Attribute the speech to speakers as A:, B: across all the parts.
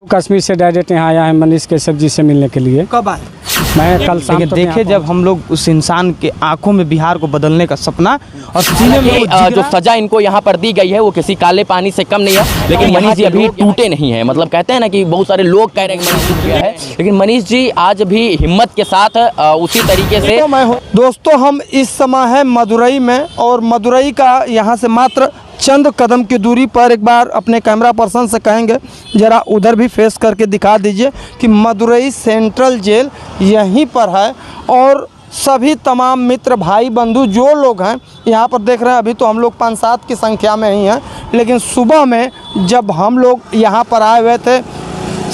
A: कश्मीर से डायरेक्ट यहाँ आया है मनीष कैसर जी से मिलने के लिए।
B: कब आए?
A: मैं कल शाम तक
B: देखे जब हम लोग उस इंसान के आंखों में बिहार को बदलने का सपना और सीने में
C: जो सजा इनको यहाँ पर दी गई है वो किसी काले पानी से कम नहीं है, लेकिन मनीष जी अभी टूटे नहीं है। मतलब कहते हैं ना कि बहुत सारे लोग कह रहे हैं कि मनीष टूट गया है, लेकिन मनीष जी आज भी हिम्मत के साथ उसी तरीके से।
B: दोस्तों, हम इस समय है मदुरई में और मदुरई का यहाँ से मात्र चंद कदम की दूरी पर एक बार अपने कैमरा पर्सन से कहेंगे ज़रा उधर भी फेस करके दिखा दीजिए कि मदुरई सेंट्रल जेल यहीं पर है। और सभी तमाम मित्र भाई बंधु जो लोग हैं यहाँ पर देख रहे हैं, अभी तो हम लोग 5-7 की संख्या में ही हैं, लेकिन सुबह में जब हम लोग यहाँ पर आए हुए थे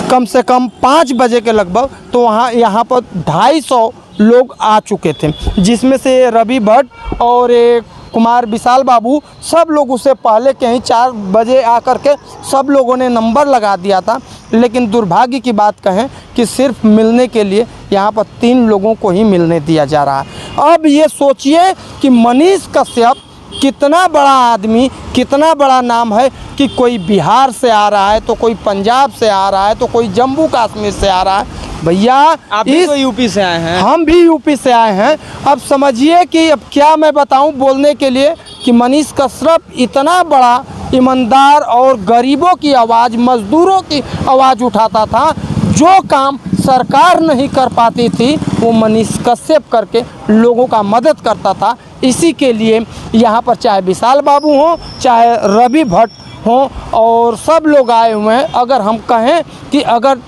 B: कम से कम 5 बजे के लगभग, तो यहाँ पर 250 लोग आ चुके थे, जिसमें से रवि भट्ट और एक कुमार विशाल बाबू, सब लोग उससे पहले कहीं 4 बजे आकर के सब लोगों ने नंबर लगा दिया था। लेकिन दुर्भाग्य की बात कहें कि सिर्फ मिलने के लिए यहाँ पर 3 लोगों को ही मिलने दिया जा रहा है। अब ये सोचिए कि मनीष कश्यप कितना बड़ा आदमी, कितना बड़ा नाम है कि कोई बिहार से आ रहा है, तो कोई पंजाब से आ रहा है, तो कोई जम्मू कश्मीर से आ रहा है। भैया
A: आप भी तो यूपी से आए हैं।
B: हम भी यूपी से आए हैं। अब समझिए कि अब क्या मैं बताऊं बोलने के लिए कि मनीष कश्यप इतना बड़ा ईमानदार और गरीबों की आवाज़, मज़दूरों की आवाज़ उठाता था। जो काम सरकार नहीं कर पाती थी वो मनीष कश्यप करके लोगों का मदद करता था। इसी के लिए यहाँ पर चाहे विशाल बाबू हों, चाहे रवि भट्ट हों, और सब लोग आए हुए हैं। अगर हम कहें कि अगर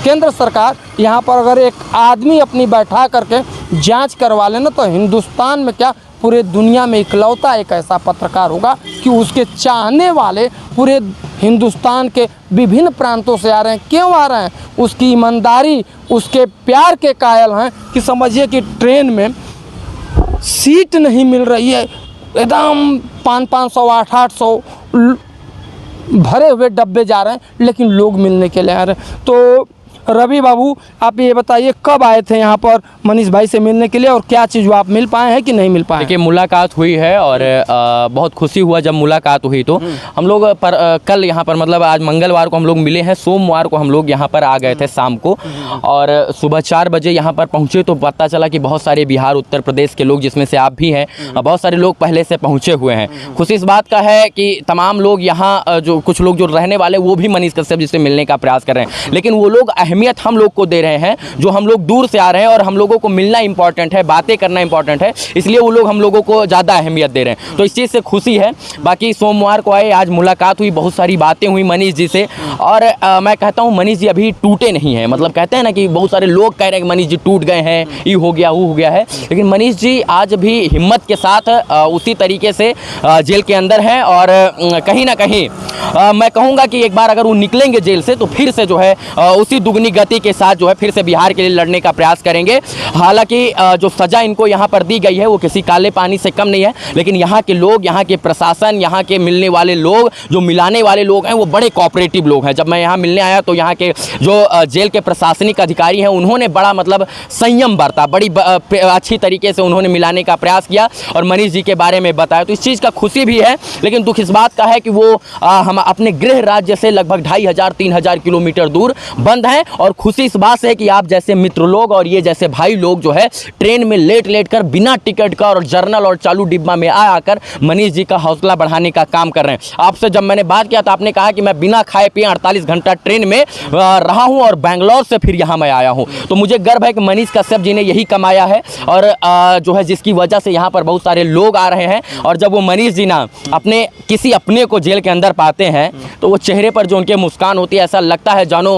B: केंद्र सरकार यहाँ पर अगर एक आदमी अपनी बैठा करके जांच करवा लेना, तो हिंदुस्तान में क्या पूरे दुनिया में इकलौता एक ऐसा पत्रकार होगा कि उसके चाहने वाले पूरे हिंदुस्तान के विभिन्न प्रांतों से आ रहे हैं। क्यों आ रहे हैं? उसकी ईमानदारी, उसके प्यार के कायल हैं कि समझिए कि ट्रेन में सीट नहीं मिल रही है, एकदम 500 800 भरे हुए डब्बे जा रहे हैं, लेकिन लोग मिलने के लिए आ रहे हैं। तो रवि बाबू, आप ये बताइए कब आए थे यहाँ पर मनीष भाई से मिलने के लिए और क्या चीज़ आप मिल पाए हैं कि नहीं मिल पाए?
C: देखिए, मुलाकात हुई है और बहुत खुशी हुआ जब मुलाकात हुई। तो हम लोग कल यहाँ पर, मतलब आज मंगलवार को हम लोग मिले हैं, सोमवार को हम लोग यहाँ पर आ गए थे शाम को, और सुबह 4 बजे यहाँ पर पहुँचे तो पता चला कि बहुत सारे बिहार उत्तर प्रदेश के लोग, जिसमें से आप भी हैं, बहुत सारे लोग पहले से पहुँचे हुए हैं। खुशी इस बात का है कि तमाम लोग यहाँ, जो कुछ लोग जो रहने वाले वो भी मनीष कश्यप जी से मिलने का प्रयास कर रहे हैं, लेकिन वो लोग अहमियत हम लोग को दे रहे हैं जो हम लोग दूर से आ रहे हैं, और हम लोगों को मिलना इंपॉर्टेंट है, बातें करना इंपॉर्टेंट है, इसलिए वो लोग हम लोगों को ज़्यादा अहमियत दे रहे हैं। तो इस चीज़ से खुशी है। बाकी सोमवार को आए, आज मुलाकात हुई, बहुत सारी बातें हुई मनीष जी से, और मैं कहता हूँ मनीष जी अभी टूटे नहीं हैं। मतलब कहते हैं ना कि बहुत सारे लोग कह रहे हैं कि मनीष जी टूट गए हैं, ये हो गया वो हो गया है, लेकिन मनीष जी आज भी हिम्मत के साथ उसी तरीके से जेल के अंदर हैं। और कहीं ना कहीं मैं कहूँगा कि एक बार अगर वो निकलेंगे जेल से तो फिर से जो है उसी दुगनी गति के साथ जो है फिर से बिहार के लिए लड़ने का प्रयास करेंगे। हालांकि जो सज़ा इनको यहाँ पर दी गई है वो किसी काले पानी से कम नहीं है, लेकिन यहाँ के लोग, यहाँ के प्रशासन, यहाँ के मिलने वाले लोग, जो मिलाने वाले लोग हैं, वो बड़े कोऑपरेटिव लोग हैं। जब मैं यहाँ मिलने आया तो यहाँ के जो जेल के प्रशासनिक अधिकारी हैं उन्होंने बड़ा मतलब संयम बरता, बड़ी अच्छी तरीके से उन्होंने मिलाने का प्रयास किया और मनीष जी के बारे में बताया। तो इस चीज़ का खुशी भी है, लेकिन दुख इस बात का है कि वो हम अपने गृह राज्य से लगभग 2500-3000 किलोमीटर दूर बंद हैं। और खुशी इस बात से है कि आप जैसे मित्र लोग और ये जैसे भाई लोग जो है ट्रेन में लेट कर बिना टिकट का और जर्नल और चालू डिब्बा में आकर मनीष जी का हौसला बढ़ाने का काम कर रहे हैं। आपसे जब मैंने बात किया तो आपने कहा कि मैं बिना खाए पिए 48 घंटा ट्रेन में रहा हूं और बेंगलोर से फिर यहाँ मैं आया हूं। तो मुझे गर्व है कि मनीष कश्यप जी ने यही कमाया है, और जो है जिसकी वजह से यहाँ पर बहुत सारे लोग आ रहे हैं। और जब वो मनीष जी ना अपने किसी अपने को जेल के अंदर पाते हैं तो वो चेहरे पर जो उनके मुस्कान होती है, ऐसा लगता है जानो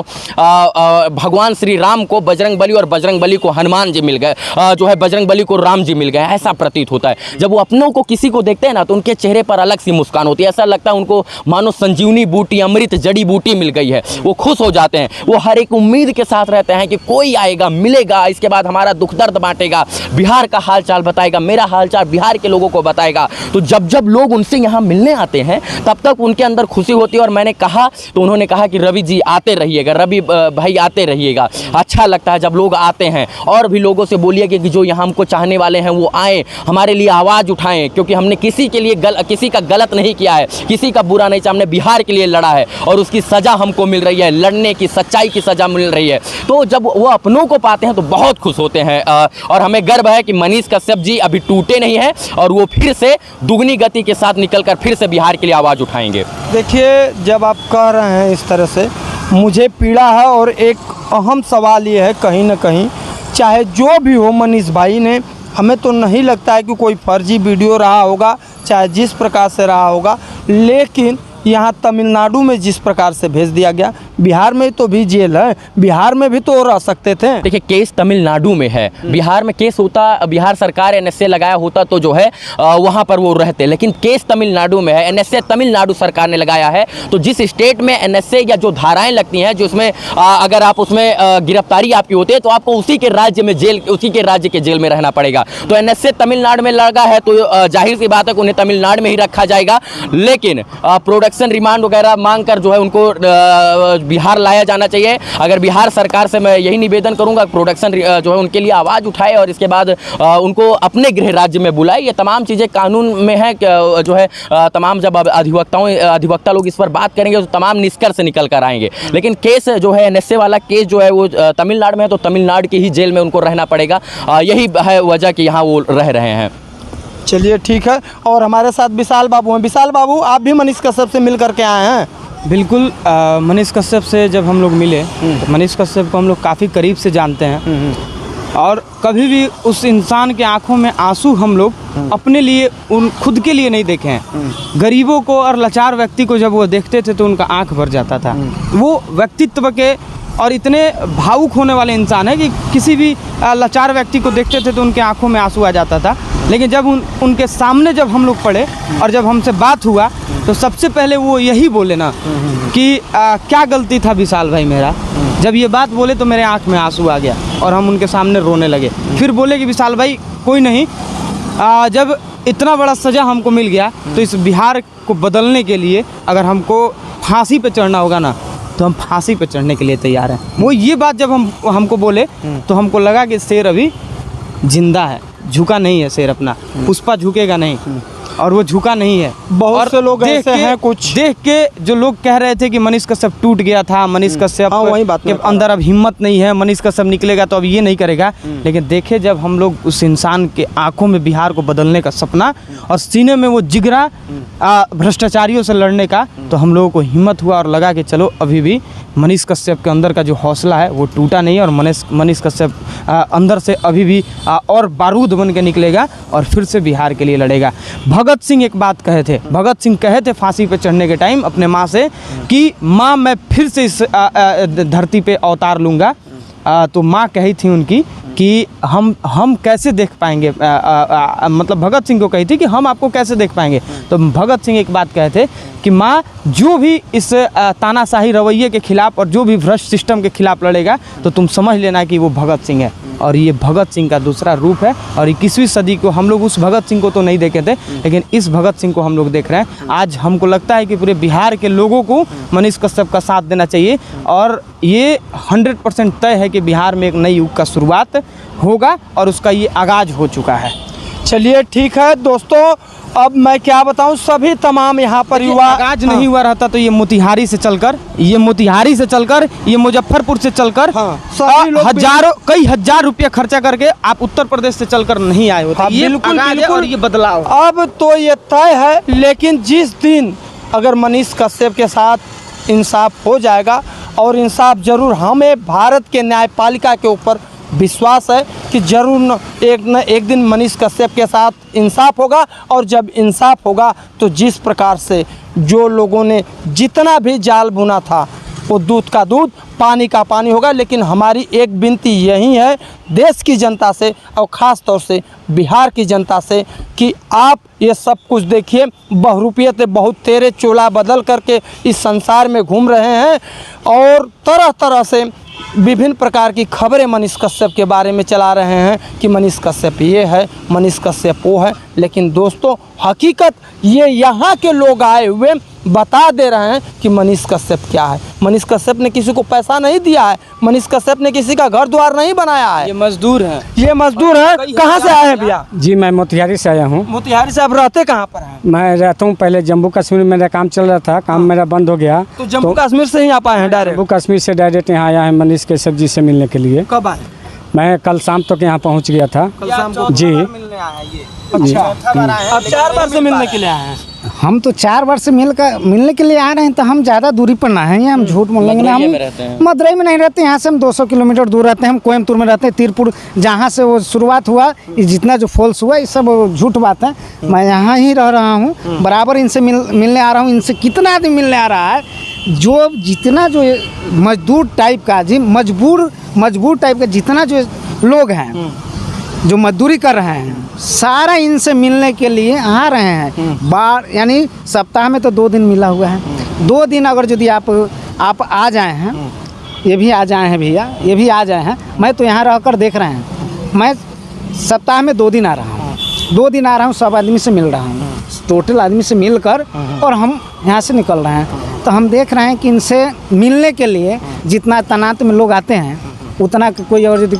C: भगवान श्री राम को बजरंगबली और बजरंगबली को हनुमान जी मिल गए, जो है बजरंगबली को राम जी मिल गए, ऐसा प्रतीत होता है। जब वो अपनों को किसी को देखते हैं ना तो उनके चेहरे पर अलग सी मुस्कान होती है, ऐसा लगता है उनको मानो संजीवनी बूटी, अमृत जड़ी बूटी मिल गई है। वो खुश हो जाते हैं, वो हर एक उम्मीद के साथ रहते हैं कि कोई आएगा, मिलेगा, इसके बाद हमारा दुख दर्द बांटेगा, बिहार का हाल चाल बताएगा, मेरा हाल चाल बिहार के लोगों को बताएगा। तो जब लोग उनसे यहाँ मिलने आते हैं तब तक उनके अंदर खुशी होती है। और मैंने कहा तो उन्होंने कहा कि रवि जी आते रहिएगा, रवि भाई भाई आते रहिएगा, अच्छा लगता है जब लोग आते हैं। और भी लोगों से बोलिए कि जो यहाँ हमको चाहने वाले हैं वो आएँ, हमारे लिए आवाज़ उठाएं, क्योंकि हमने किसी के लिए किसी का गलत नहीं किया है, किसी का बुरा नहीं चाहा, हमने बिहार के लिए लड़ा है और उसकी सज़ा हमको मिल रही है, लड़ने की सच्चाई की सज़ा मिल रही है। तो जब वो अपनों को पाते हैं तो बहुत खुश होते हैं और हमें गर्व है कि मनीष कश्यप जी अभी टूटे नहीं हैं और वो फिर से दुगनी गति के साथ निकलकर फिर से बिहार के लिए आवाज़ उठाएंगे।
B: देखिए, जब आप कह रहे हैं इस तरह से मुझे पीड़ा है, और एक अहम सवाल ये है कहीं ना कहीं, चाहे जो भी हो मनीष भाई ने, हमें तो नहीं लगता है कि कोई फर्जी वीडियो रहा होगा, चाहे जिस प्रकार से रहा होगा, लेकिन यहाँ तमिलनाडु में जिस प्रकार से भेज दिया गया, बिहार में तो भी जेल है, बिहार में भी तो रह सकते थे।
C: देखिए, केस तमिलनाडु में है, बिहार में केस होता, बिहार सरकार एनएसए लगाया होता तो जो है वहाँ पर वो रहते, लेकिन केस तमिलनाडु में है, एनएसए तमिलनाडु सरकार ने लगाया है। तो जिस स्टेट में एनएसए या जो धाराएं लगती हैं, जो उसमें अगर आप उसमें गिरफ्तारी आपकी होती है तो आपको उसी के राज्य में उसी के राज्य के जेल में रहना पड़ेगा। तो एनएसए तमिलनाडु में लगा है तो जाहिर सी बात है कि उन्हें तमिलनाडु में ही रखा जाएगा, लेकिन प्रोडक्शन रिमांड वगैरह मांग कर जो है उनको बिहार लाया जाना चाहिए। अगर बिहार सरकार से मैं यही निवेदन करूंगा, प्रोडक्शन जो है उनके लिए आवाज़ उठाए और इसके बाद उनको अपने गृह राज्य में बुलाए। ये तमाम चीज़ें कानून में है, जो है तमाम जब अधिवक्ता लोग इस पर बात करेंगे तो तमाम निष्कर्ष निकल कर आएंगे। लेकिन केस जो है एनएसए वाला केस जो है वो तमिलनाडु में है, तो तमिलनाडु की ही जेल में उनको रहना पड़ेगा। यही है वजह कि यहाँ वो रह रहे हैं।
B: चलिए ठीक है, और हमारे साथ विशाल बाबू हैं। विशाल बाबू, आप भी मनीष कश्यप से मिल करके आए हैं?
A: बिल्कुल, मनीष कश्यप से जब हम लोग मिले तो मनीष कश्यप को हम लोग काफ़ी करीब से जानते हैं और कभी भी उस इंसान के आंखों में आंसू हम लोग अपने लिए खुद के लिए नहीं देखे हैं। गरीबों को और लाचार व्यक्ति को जब वो देखते थे तो उनका आंख भर जाता था। वो व्यक्तित्व के और इतने भावुक होने वाले इंसान है कि किसी भी लाचार व्यक्ति को देखते थे तो उनके आंखों में आंसू आ जाता था। लेकिन जब उनके सामने जब हम लोग पढ़े और जब हमसे बात हुआ तो सबसे पहले वो यही बोले ना कि क्या गलती था विशाल भाई मेरा। जब ये बात बोले तो मेरे आंख में आंसू आ गया और हम उनके सामने रोने लगे। फिर बोले कि विशाल भाई कोई नहीं, जब इतना बड़ा सज़ा हमको मिल गया तो इस बिहार को बदलने के लिए अगर हमको फांसी पे चढ़ना होगा ना तो हम फांसी पे चढ़ने के लिए तैयार हैं। वो ये बात जब हमको बोले तो हमको लगा कि शेर अभी जिंदा है, झुका नहीं है शेर अपना, पुष्पा झुकेगा नहीं और वो झुका नहीं है।
B: बहुत से लोग ऐसे हैं, कुछ
A: देख के जो लोग कह रहे थे कि मनीष कश्यप टूट गया था, मनीष कश्यप
B: वही बात
A: के अंदर अब हिम्मत नहीं है, मनीष कश्यप निकलेगा तो अब ये नहीं करेगा। लेकिन देखे जब हम लोग उस इंसान के आंखों में बिहार को बदलने का सपना और सीने में वो जिगरा भ्रष्टाचारियों से लड़ने का, तो हम लोगों को हिम्मत हुआ और लगा कि चलो अभी भी मनीष कश्यप के अंदर का जो हौसला है वो टूटा नहीं और मनीष कश्यप अंदर से अभी भी और बारूद बन के निकलेगा और फिर से बिहार के लिए लड़ेगा। भगत सिंह एक बात कहे थे, भगत सिंह कहे थे फांसी पे चढ़ने के टाइम अपने माँ से कि माँ मैं फिर से इस धरती पे अवतार लूँगा। तो माँ कही थी उनकी कि हम कैसे देख पाएंगे, मतलब भगत सिंह को कही थी कि हम आपको कैसे देख पाएंगे। तो भगत सिंह एक बात कहे थे कि माँ जो भी इस तानाशाही रवैये के खिलाफ और जो भी भ्रष्ट सिस्टम के खिलाफ लड़ेगा तो तुम समझ लेना कि वो भगत सिंह है। और ये भगत सिंह का दूसरा रूप है और 21वीं सदी को हम लोग उस भगत सिंह को तो नहीं देखे थे लेकिन इस भगत सिंह को हम लोग देख रहे हैं। आज हमको लगता है कि पूरे बिहार के लोगों को मनीष कश्यप का साथ देना चाहिए और ये 100% तय है कि बिहार में एक नई युग का शुरुआत होगा और उसका ये आगाज़ हो चुका है।
B: चलिए ठीक है दोस्तों, अब मैं क्या बताऊं, सभी तमाम यहाँ पर युवा
A: आगाज नहीं हुआ रहता तो ये मोतिहारी से चलकर ये मुजफ्फरपुर से चलकर कई हजार रुपया खर्चा करके आप उत्तर प्रदेश से चलकर नहीं आए होते। ये
B: बिल्कुल
A: और ये बदलाव
B: अब तो ये तय है। लेकिन जिस दिन अगर मनीष कश्यप के साथ इंसाफ हो जाएगा और इंसाफ जरूर, हमें भारत के न्यायपालिका के ऊपर विश्वास है कि जरूर न एक दिन मनीष कश्यप के साथ इंसाफ होगा। और जब इंसाफ होगा तो जिस प्रकार से जो लोगों ने जितना भी जाल बुना था वो दूध का दूध, पानी का पानी होगा। लेकिन हमारी एक विनती यही है देश की जनता से और ख़ास तौर से बिहार की जनता से कि आप ये सब कुछ देखिए, बहुरूपियत बहुत तेरे चोला बदल करके इस संसार में घूम रहे हैं और तरह तरह से विभिन्न प्रकार की खबरें मनीष कश्यप के बारे में चला रहे हैं कि मनीष कश्यप ये है, मनीष कश्यप वो है। लेकिन दोस्तों हकीकत ये यहाँ के लोग आए हुए बता दे रहे हैं कि मनीष कश्यप क्या है। मनीष कश्यप ने किसी को पैसा नहीं दिया है, मनीष कश्यप ने किसी का घर द्वार नहीं बनाया है।
A: ये मजदूर हैं।
B: ये मजदूर हैं। कहाँ से आए हैं भैया?
D: जी मैं मोतिहारी से आया हूँ।
B: मोतिहारी से। आप रहते कहाँ पर हैं?
D: मैं रहता हूँ पहले जम्मू कश्मीर में, मेरा काम चल रहा था, काम मेरा बंद हो गया
B: तो जम्मू कश्मीर से ही आप आए हैं डायरेक्ट?
D: जम्मू कश्मीर से डायरेक्ट यहाँ आया है मनीष कश्यप जी से मिलने के लिए।
B: कब आए?
D: मैं कल शाम तक यहाँ पहुँच गया था।
B: कल शाम को
D: जी
A: मिलने आया ये।
B: अच्छा, आप 4 बार से मिलने के लिए आए हैं?
E: हम तो 4 वर्ष से मिलने के लिए आ रहे हैं, तो हम ज़्यादा दूरी पर ना हैं, हम झूठ बोलेंगे ना। हम मदुरई में नहीं रहते, यहाँ से हम 200 किलोमीटर दूर रहते हैं। हम कोयम्बतूर में रहते हैं, तीरपुर जहाँ से वो शुरुआत हुआ, ये जितना जो फॉल्स हुआ, ये सब झूठ बात है। मैं यहाँ ही रह रहा हूँ, बराबर इनसे मिलने आ रहा हूँ। इनसे कितना आदमी मिलने आ रहा है, जो जितना जो मजदूर टाइप का, जी मजबूर टाइप का जितना जो लोग हैं जो मजदूरी कर रहे हैं, सारा इनसे मिलने के लिए आ रहे हैं। बार यानी सप्ताह में तो 2 दिन मिला हुआ है। 2 दिन अगर यदि आप आ जाए हैं, ये भी आ जाए हैं भैया, ये भी आ जाए हैं। मैं तो यहाँ रहकर देख रहे हैं, मैं सप्ताह में 2 दिन आ रहा हूँ। 2 दिन आ रहा हूँ, सब आदमी से मिल रहा हूँ, टोटल आदमी से मिलकर, और हम यहाँ से निकल रहे हैं। तो हम देख रहे हैं कि इनसे मिलने के लिए जितना तनात में लोग आते हैं, उतना कोई और यदि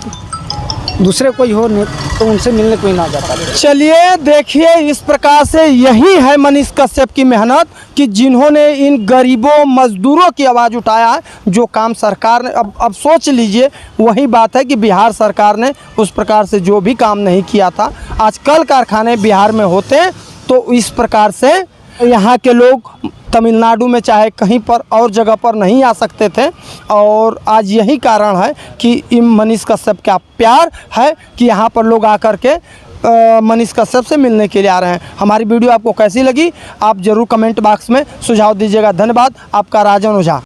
E: दूसरे कोई हो नहीं तो उनसे मिलने कोई ना जाता।
B: चलिए देखिए, इस प्रकार से यही है मनीष कश्यप की मेहनत कि जिन्होंने इन गरीबों मजदूरों की आवाज़ उठाया है। जो काम सरकार ने, अब सोच लीजिए, वही बात है कि बिहार सरकार ने उस प्रकार से जो भी काम नहीं किया था, आज कल कारखाने बिहार में होते हैं तो इस प्रकार से यहाँ के लोग तमिलनाडु में चाहे कहीं पर और जगह पर नहीं आ सकते थे। और आज यही कारण है कि मनीष कश्यप का प्यार है कि यहाँ पर लोग आकर के मनीष कश्यप से मिलने के लिए आ रहे हैं। हमारी वीडियो आपको कैसी लगी, आप ज़रूर कमेंट बॉक्स में सुझाव दीजिएगा। धन्यवाद। आपका राजन ओझा।